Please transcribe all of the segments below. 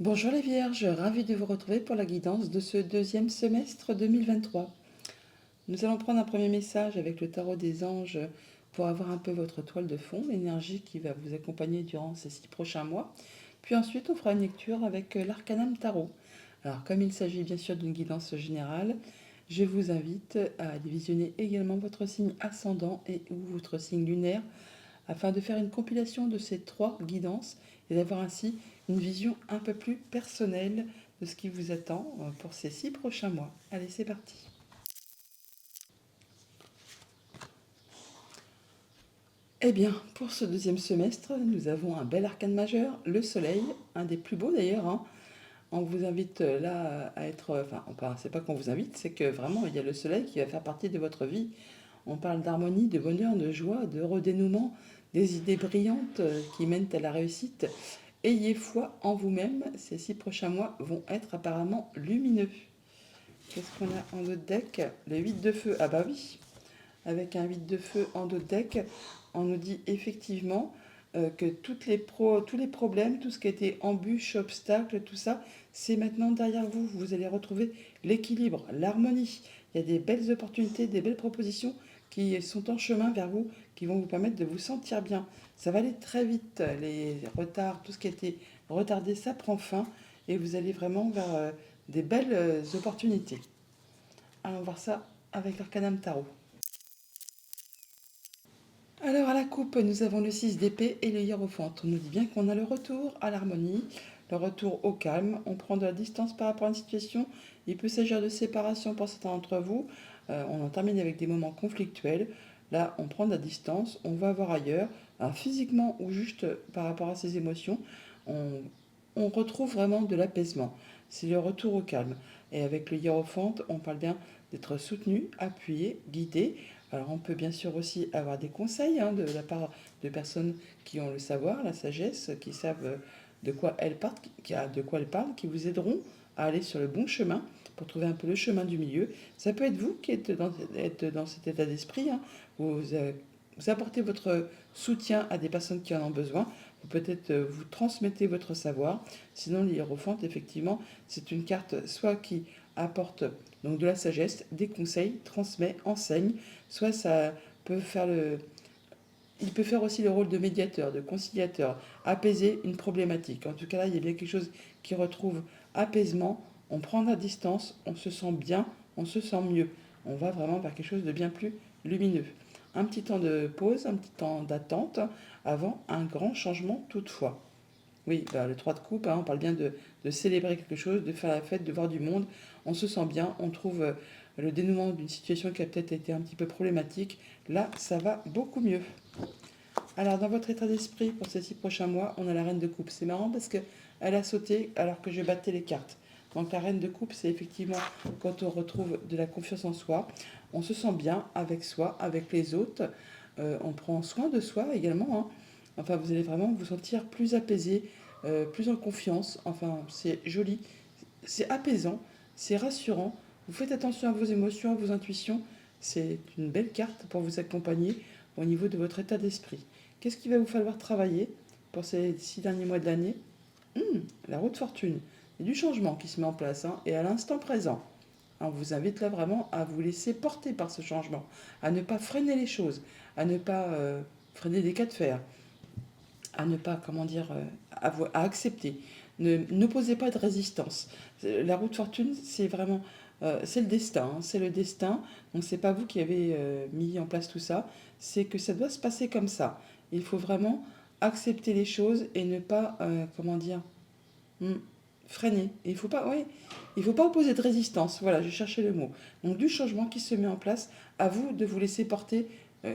Bonjour les Vierges, ravi de vous retrouver pour la guidance de ce deuxième semestre 2023. Nous allons prendre un premier message avec le tarot des anges pour avoir un peu votre toile de fond, l'énergie qui va vous accompagner durant ces 6 prochains mois. Puis ensuite, on fera une lecture avec l'arcanam tarot. Alors, comme il s'agit bien sûr d'une guidance générale, je vous invite à aller visionner également votre signe ascendant et ou votre signe lunaire afin de faire une compilation de ces 3 guidances et d'avoir ainsi une vision un peu plus personnelle de ce qui vous attend pour ces 6 prochains mois. Allez, c'est parti. Eh bien, pour ce deuxième semestre, nous avons un bel arcane majeur, le soleil, un des plus beaux d'ailleurs, hein. On vous invite là à être... Enfin, c'est pas qu'on vous invite, c'est que vraiment, il y a le soleil qui va faire partie de votre vie. On parle d'harmonie, de bonheur, de joie, de redénouement, des idées brillantes qui mènent à la réussite. Ayez foi en vous-même, ces 6 prochains mois vont être apparemment lumineux. Qu'est-ce qu'on a en dos de deck? Le 8 de feu, ah bah oui, avec un 8 de feu en dos de deck, on nous dit effectivement que tous les problèmes, tout ce qui a été embûches, obstacles, tout ça, c'est maintenant derrière vous. Vous allez retrouver l'équilibre, l'harmonie. Il y a des belles opportunités, des belles propositions qui sont en chemin vers vous, qui vont vous permettre de vous sentir bien. Ça va aller très vite, les retards, tout ce qui a été retardé, ça prend fin et vous allez vraiment vers des belles opportunités. Allons voir ça avec l'arcanam tarot. Alors à la coupe, nous avons le 6 d'épée et le hiérophante. On nous dit bien qu'on a le retour à l'harmonie, le retour au calme. On prend de la distance par rapport à une situation. Il peut s'agir de séparation pour certains d'entre vous. On en termine avec des moments conflictuels. Là, on prend de la distance, on va voir ailleurs. Alors, physiquement ou juste par rapport à ses émotions, on retrouve vraiment de l'apaisement. C'est le retour au calme. Et avec le hiérophante, on parle bien d'être soutenu, appuyé, guidé. Alors on peut bien sûr aussi avoir des conseils de la part de personnes qui ont le savoir, la sagesse, qui savent de quoi elles parlent, qui vous aideront à aller sur le bon chemin pour trouver un peu le chemin du milieu. Ça peut être vous qui êtes dans cet état d'esprit. Vous apportez votre soutien à des personnes qui en ont besoin. Peut-être vous transmettez votre savoir. Sinon, l'hiérophante, effectivement, c'est une carte soit qui apporte donc de la sagesse, des conseils, transmet, enseigne. Soit ça peut faire il peut faire aussi le rôle de médiateur, de conciliateur, apaiser une problématique. En tout cas là, il y a bien quelque chose qui retrouve apaisement. On prend la distance, on se sent bien, on se sent mieux. On va vraiment vers quelque chose de bien plus lumineux. Un petit temps de pause, un petit temps d'attente avant un grand changement toutefois. Oui, bah, le 3 de coupe, on parle bien de célébrer quelque chose, de faire la fête, de voir du monde. On se sent bien, on trouve le dénouement d'une situation qui a peut-être été un petit peu problématique. Là, ça va beaucoup mieux. Alors, dans votre état d'esprit pour ces 6 prochains mois, on a la reine de coupe. C'est marrant parce qu'elle a sauté alors que je battais les cartes. Donc, la reine de coupe, c'est effectivement quand on retrouve de la confiance en soi. On se sent bien avec soi, avec les autres. On prend soin de soi également. Enfin, vous allez vraiment vous sentir plus apaisé, plus en confiance. Enfin, c'est joli, c'est apaisant, c'est rassurant. Vous faites attention à vos émotions, à vos intuitions. C'est une belle carte pour vous accompagner au niveau de votre état d'esprit. Qu'est-ce qu'il va vous falloir travailler pour ces 6 derniers mois de l'année? La roue de fortune. Il y a du changement qui se met en place et à l'instant présent. On vous invite là vraiment à vous laisser porter par ce changement, à ne pas freiner les choses, à ne pas freiner des cas de fer, à ne pas, comment dire, à accepter. N'opposez pas de résistance. La roue de fortune, c'est vraiment, c'est le destin, c'est le destin. Donc c'est pas vous qui avez mis en place tout ça, c'est que ça doit se passer comme ça. Il faut vraiment accepter les choses et ne pas, comment dire, hmm, freiner. Il faut pas, oui, il faut pas opposer de résistance. Voilà, j'ai cherché le mot. Donc du changement qui se met en place, à vous de vous laisser porter,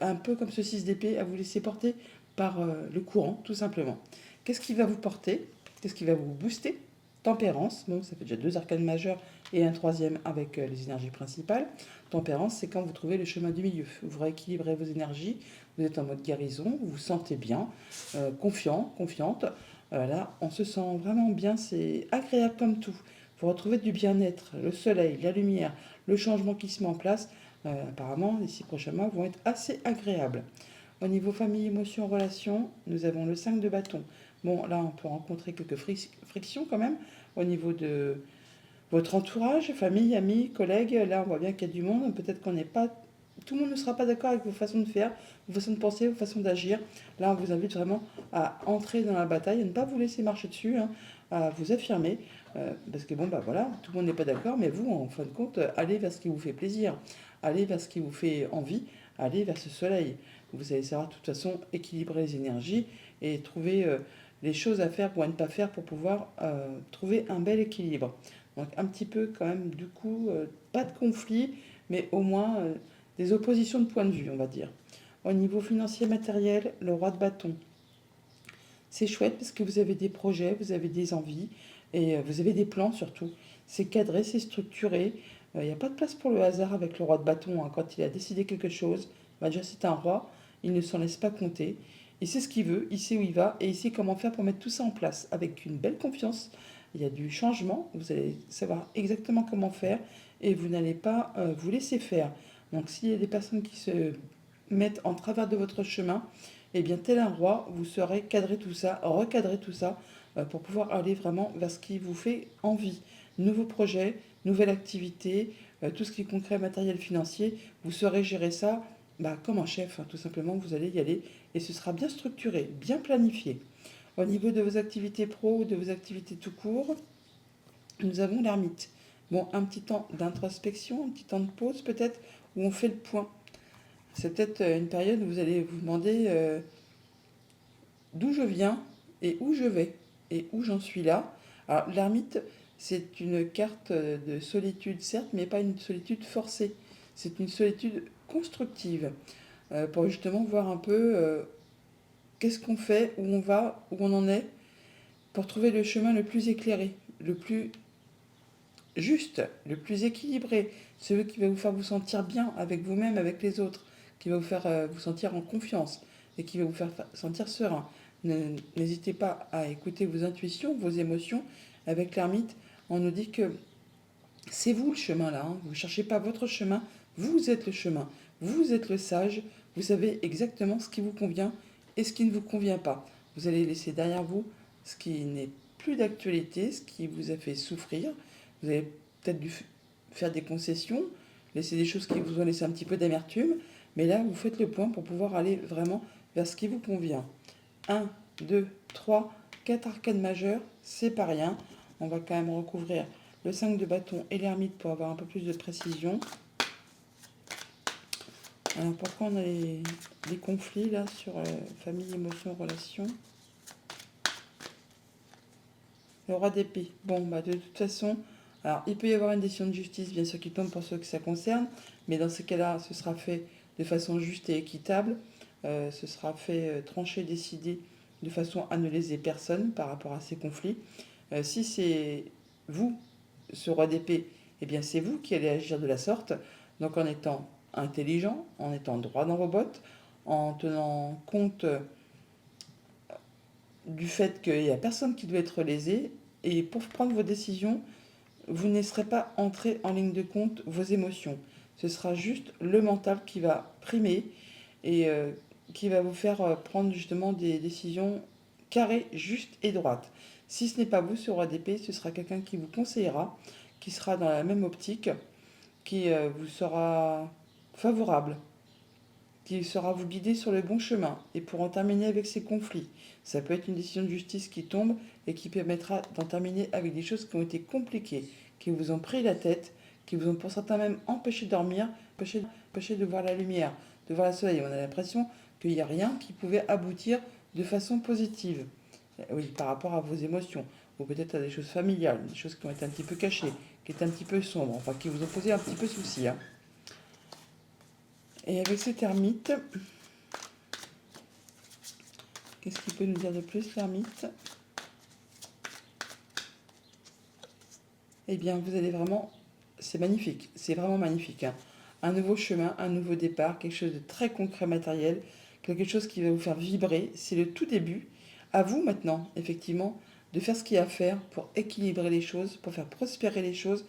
un peu comme ce 6 d'épée, à vous laisser porter par le courant, tout simplement. Qu'est-ce qui va vous porter? Qu'est-ce qui va vous booster? Tempérance, bon, ça fait déjà 2 arcanes majeurs et un troisième avec les énergies principales. Tempérance, c'est quand vous trouvez le chemin du milieu. Vous rééquilibrez vos énergies, vous êtes en mode guérison, vous vous sentez bien, confiant, confiante. Là, on se sent vraiment bien, c'est agréable comme tout. Vous retrouvez du bien-être, le soleil, la lumière, le changement qui se met en place. Apparemment, les 6 prochains mois vont être assez agréables. Au niveau famille, émotions, relations, nous avons le 5 de bâton. Bon, là, on peut rencontrer quelques frictions quand même au niveau de votre entourage, famille, amis, collègues. Là, on voit bien qu'il y a du monde. Peut-être qu'on n'est pas... Tout le monde ne sera pas d'accord avec vos façons de faire, vos façons de penser, vos façons d'agir. Là, on vous invite vraiment à entrer dans la bataille, à ne pas vous laisser marcher dessus, hein, à vous affirmer. Parce que bon, bah voilà, tout le monde n'est pas d'accord, mais vous, en fin de compte, allez vers ce qui vous fait plaisir, allez vers ce qui vous fait envie, allez vers ce soleil. Vous allez savoir de toute façon équilibrer les énergies et trouver les choses à faire ou à ne pas faire pour pouvoir trouver un bel équilibre. Donc un petit peu quand même, du coup, pas de conflit, mais au moins des oppositions de points de vue, on va dire. Au niveau financier matériel, le roi de bâton, c'est chouette parce que vous avez des projets, vous avez des envies et vous avez des plans surtout. C'est cadré, c'est structuré. Il n'y a pas de place pour le hasard avec le roi de bâton, hein. Quand il a décidé quelque chose, bah déjà c'est un roi, il ne s'en laisse pas compter. Il sait ce qu'il veut, il sait où il va et il sait comment faire pour mettre tout ça en place avec une belle confiance. Il y a du changement, vous allez savoir exactement comment faire et vous n'allez pas vous laisser faire. Donc s'il y a des personnes qui se mettent en travers de votre chemin, eh bien, tel un roi, vous saurez cadrer tout ça, recadrer tout ça, pour pouvoir aller vraiment vers ce qui vous fait envie. Nouveaux projets, nouvelle activité, tout ce qui est concret, matériel, financier, vous saurez gérer ça bah, comme un chef, hein, tout simplement, vous allez y aller et ce sera bien structuré, bien planifié. Au niveau de vos activités pro ou de vos activités tout court, nous avons l'ermite. Bon, un petit temps d'introspection, un petit temps de pause peut-être, où on fait le point. C'est peut-être une période où vous allez vous demander d'où je viens et où je vais et où j'en suis là. Alors l'ermite, c'est une carte de solitude, certes, mais pas une solitude forcée. C'est une solitude constructive pour justement voir un peu qu'est-ce qu'on fait, où on va, où on en est, pour trouver le chemin le plus éclairé, le plus juste, le plus équilibré, celui qui va vous faire vous sentir bien avec vous-même, avec les autres, qui va vous faire vous sentir en confiance et qui va vous faire sentir serein. N'hésitez pas à écouter vos intuitions, vos émotions. Avec l'ermite, on nous dit que c'est vous le chemin là, hein. Vous ne cherchez pas votre chemin, vous êtes le chemin, vous êtes le sage, vous savez exactement ce qui vous convient et ce qui ne vous convient pas. Vous allez laisser derrière vous ce qui n'est plus d'actualité, ce qui vous a fait souffrir. Vous avez peut-être dû faire des concessions, laisser des choses qui vous ont laissé un petit peu d'amertume, mais là vous faites le point pour pouvoir aller vraiment vers ce qui vous convient. 1, 2, 3, 4 arcades majeures, c'est pas rien. On va quand même recouvrir le 5 de bâton et l'ermite pour avoir un peu plus de précision. Alors pourquoi on a les conflits là sur famille, émotion, relation? Le roi d'épée. Bon, bah de toute façon, alors il peut y avoir une décision de justice, bien sûr, qui tombe pour ceux que ça concerne, mais dans ce cas-là, ce sera fait de façon juste et équitable. Ce sera fait trancher, décider de façon à ne léser personne par rapport à ces conflits. Si c'est vous, ce roi d'épée, eh bien c'est vous qui allez agir de la sorte. Donc en étant intelligent, en étant droit dans vos bottes, en tenant compte du fait qu'il n'y a personne qui doit être lésé. Et pour prendre vos décisions, vous ne laisserez pas entrer en ligne de compte vos émotions. Ce sera juste le mental qui va primer et qui va vous faire prendre justement des décisions carrées, justes et droites. Si ce n'est pas vous, ce roi d'épée, ce sera quelqu'un qui vous conseillera, qui sera dans la même optique, qui vous sera favorable, qui sera vous guider sur le bon chemin et pour en terminer avec ces conflits. Ça peut être une décision de justice qui tombe et qui permettra d'en terminer avec des choses qui ont été compliquées, qui vous ont pris la tête, qui vous ont pour certains même empêché de dormir, empêché de voir la lumière, de voir le soleil. On a l'impression qu'il n'y a rien qui pouvait aboutir de façon positive. Oui, par rapport à vos émotions, ou peut-être à des choses familiales, des choses qui ont été un petit peu cachées, qui étaient un petit peu sombres, enfin qui vous ont posé un petit peu souci, hein. Et avec cet ermite, qu'est-ce qu'il peut nous dire de plus, l'ermite? Eh bien, vous allez vraiment... C'est magnifique, c'est vraiment magnifique, hein. Un nouveau chemin, un nouveau départ, quelque chose de très concret, matériel, quelque chose qui va vous faire vibrer. C'est le tout début. À vous maintenant, effectivement, de faire ce qu'il y a à faire pour équilibrer les choses, pour faire prospérer les choses,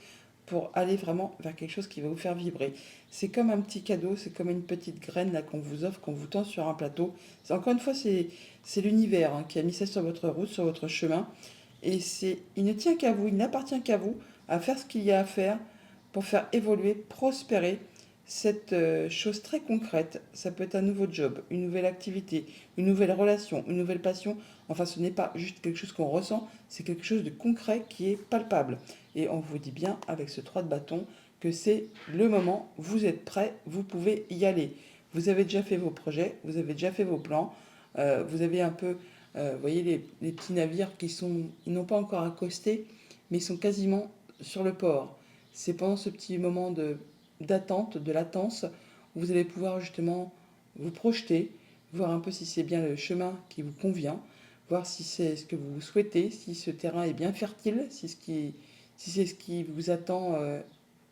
pour aller vraiment vers quelque chose qui va vous faire vibrer. C'est comme un petit cadeau, c'est comme une petite graine là qu'on vous offre, qu'on vous tend sur un plateau. Encore une fois, c'est l'univers hein, qui a mis ça sur votre route, sur votre chemin. Et il ne tient qu'à vous, il n'appartient qu'à vous à faire ce qu'il y a à faire pour faire évoluer, prospérer cette chose très concrète. Ça peut être un nouveau job, une nouvelle activité, une nouvelle relation, une nouvelle passion. Enfin, ce n'est pas juste quelque chose qu'on ressent, c'est quelque chose de concret qui est palpable. Et on vous dit bien avec ce 3 de bâton que c'est le moment, vous êtes prêt, vous pouvez y aller. Vous avez déjà fait vos projets, vous avez déjà fait vos plans, vous avez un peu, vous voyez les petits navires ils n'ont pas encore accosté, mais ils sont quasiment sur le port. C'est pendant ce petit moment d'attente, de latence, où vous allez pouvoir justement vous projeter, voir un peu si c'est bien le chemin qui vous convient, voir si c'est ce que vous souhaitez, si ce terrain est bien fertile, si c'est ce qui vous attend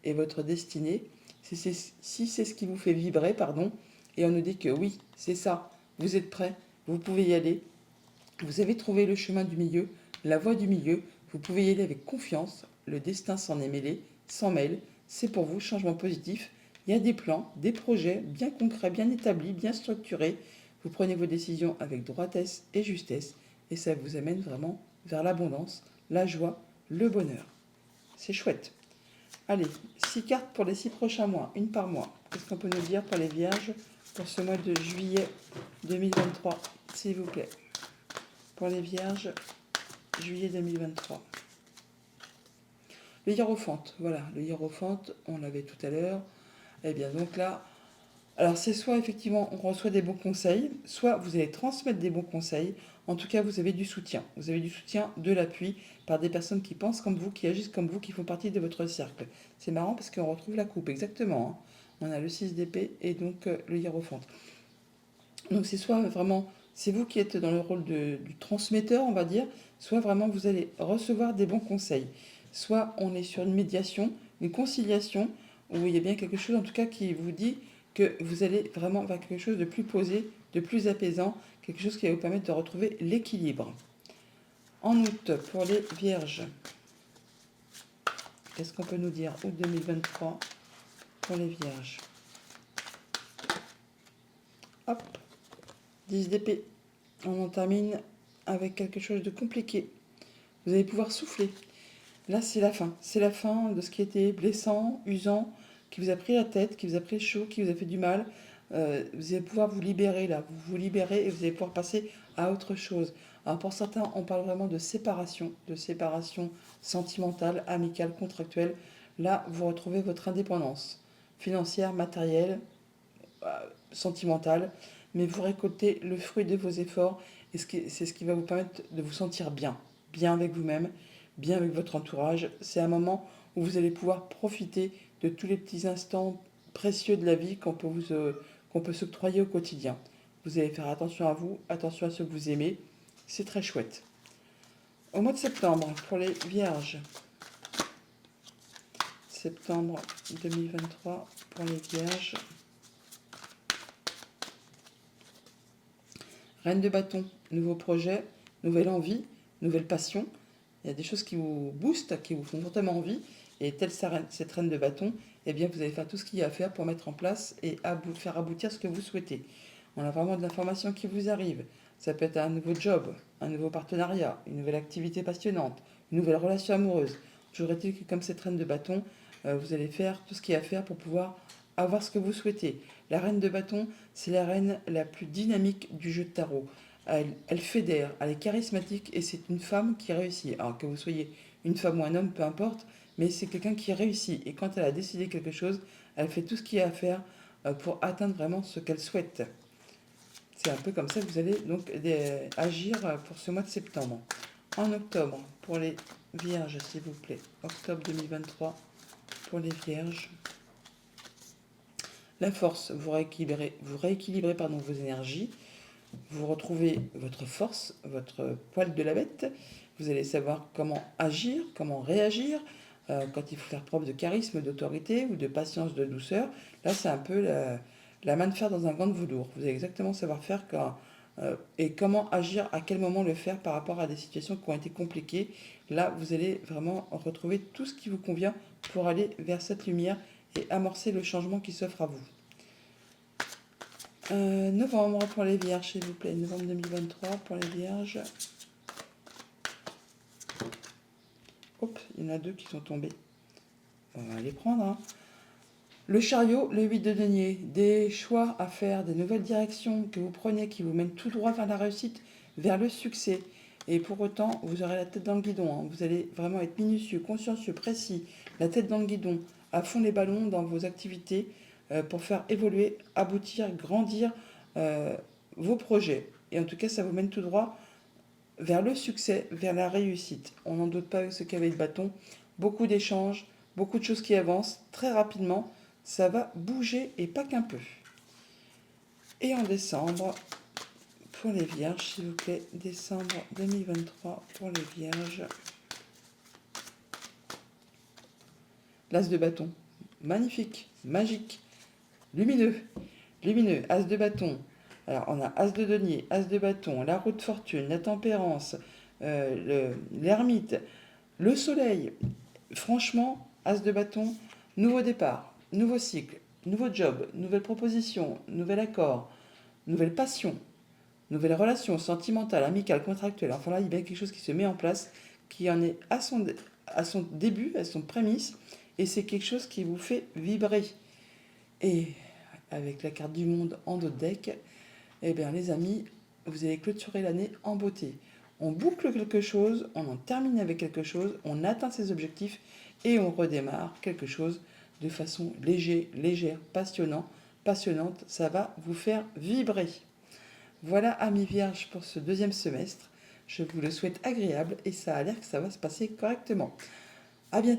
est votre destinée, si c'est ce qui vous fait vibrer, pardon, et on nous dit que oui, c'est ça, vous êtes prêt, vous pouvez y aller, vous avez trouvé le chemin du milieu, la voie du milieu, vous pouvez y aller avec confiance, le destin s'en est mêlé, s'en mêle, c'est pour vous, changement positif, il y a des plans, des projets bien concrets, bien établis, bien structurés, vous prenez vos décisions avec droitesse et justesse, et ça vous amène vraiment vers l'abondance, la joie, le bonheur. C'est chouette. Allez, 6 cartes pour les 6 prochains mois, une par mois. Qu'est-ce qu'on peut nous dire pour les vierges pour ce mois de juillet 2023, s'il vous plaît? Pour les vierges, juillet 2023. Le hiérophante, voilà, le hiérophante, on l'avait tout à l'heure. Eh bien, donc là, alors c'est soit effectivement on reçoit des bons conseils, soit vous allez transmettre des bons conseils. En tout cas, vous avez du soutien. Vous avez du soutien, de l'appui par des personnes qui pensent comme vous, qui agissent comme vous, qui font partie de votre cercle. C'est marrant parce qu'on retrouve la coupe, exactement. Hein. On a le 6 d'épée et donc le hiérophante. Donc c'est soit vraiment, c'est vous qui êtes dans le rôle du transmetteur, on va dire, soit vraiment vous allez recevoir des bons conseils. Soit on est sur une médiation, une conciliation, où il y a bien quelque chose en tout cas qui vous dit que vous allez vraiment vers quelque chose de plus posé, de plus apaisant, quelque chose qui va vous permettre de retrouver l'équilibre. En août, pour les vierges, qu'est-ce qu'on peut nous dire? Août 2023, pour les vierges. Hop, 10 d'épée. On en termine avec quelque chose de compliqué. Vous allez pouvoir souffler. Là, c'est la fin. C'est la fin de ce qui était blessant, usant, qui vous a pris la tête, qui vous a pris chaud, qui vous a fait du mal. Vous allez pouvoir vous libérer là. Vous vous libérez et vous allez pouvoir passer à autre chose. Alors pour certains, on parle vraiment de séparation sentimentale, amicale, contractuelle. Là, vous retrouvez votre indépendance financière, matérielle, sentimentale, mais vous récoltez le fruit de vos efforts et c'est ce qui va vous permettre de vous sentir bien, bien avec vous-même, bien avec votre entourage. C'est un moment où vous allez pouvoir profiter de tous les petits instants précieux de la vie qu'on peut s'octroyer au quotidien. Vous allez faire attention à vous, attention à ceux que vous aimez. C'est très chouette. Au mois de septembre, pour les vierges, septembre 2023, pour les vierges, Reine de bâton, nouveau projet, nouvelle envie, nouvelle passion. Il y a des choses qui vous boostent, qui vous font vraiment envie. Et telle cette reine de bâton, eh bien vous allez faire tout ce qu'il y a à faire pour mettre en place et faire aboutir ce que vous souhaitez. On a vraiment de l'information qui vous arrive. Ça peut être un nouveau job, un nouveau partenariat, une nouvelle activité passionnante, une nouvelle relation amoureuse. Toujours est-il que comme cette reine de bâton, vous allez faire tout ce qu'il y a à faire pour pouvoir avoir ce que vous souhaitez. La reine de bâton, c'est la reine la plus dynamique du jeu de tarot. Elle fédère, elle est charismatique et c'est une femme qui réussit. Alors que vous soyez une femme ou un homme, peu importe, mais c'est quelqu'un qui réussit. Et quand elle a décidé quelque chose, elle fait tout ce qu'il y a à faire pour atteindre vraiment ce qu'elle souhaite. C'est un peu comme ça que vous allez donc agir pour ce mois de septembre. En octobre, pour les vierges, s'il vous plaît. Octobre 2023, pour les vierges. La force, vous rééquilibrez vos énergies, vous retrouvez votre force, votre poil de la bête, vous allez savoir comment agir, comment réagir, quand il faut faire preuve de charisme, d'autorité ou de patience, de douceur. Là, c'est un peu la main de fer dans un gant de velours. Vous allez exactement savoir faire et comment agir, à quel moment le faire par rapport à des situations qui ont été compliquées. Là, vous allez vraiment retrouver tout ce qui vous convient pour aller vers cette lumière et amorcer le changement qui s'offre à vous. Novembre pour les Vierges, s'il vous plaît. Novembre 2023 pour les Vierges. Hop, il y en a 2 qui sont tombés. On va les prendre. Hein. Le chariot, le 8 de denier. Des choix à faire, des nouvelles directions que vous prenez qui vous mènent tout droit vers la réussite, vers le succès. Et pour autant, vous aurez la tête dans le guidon. Hein. Vous allez vraiment être minutieux, consciencieux, précis, la tête dans le guidon, à fond les ballons dans vos activités pour faire évoluer, aboutir, grandir vos projets. Et en tout cas, ça vous mène tout droit vers le succès, vers la réussite. On n'en doute pas avec ce cavalier de bâton. Beaucoup d'échanges, beaucoup de choses qui avancent très rapidement. Ça va bouger et pas qu'un peu. Et en décembre, pour les Vierges, s'il vous plaît, décembre 2023 pour les Vierges. L'As de bâton, magnifique, magique, lumineux, lumineux, As de bâton. Alors on a As de denier, As de bâton, la roue de fortune, la tempérance, l'ermite, le soleil. Franchement, As de bâton, nouveau départ, nouveau cycle, nouveau job, nouvelle proposition, nouvel accord, nouvelle passion, nouvelle relation sentimentale, amicale, contractuelle. Enfin là, il y a quelque chose qui se met en place, qui en est à son début, à son prémisse, et c'est quelque chose qui vous fait vibrer. Et avec la carte du monde en dos de deck, eh bien les amis, vous allez clôturer l'année en beauté. On boucle quelque chose, on en termine avec quelque chose, on atteint ses objectifs et on redémarre quelque chose de façon légère, passionnante. Ça va vous faire vibrer. Voilà, amis vierges, pour ce 2e semestre. Je vous le souhaite agréable et ça a l'air que ça va se passer correctement. À bientôt.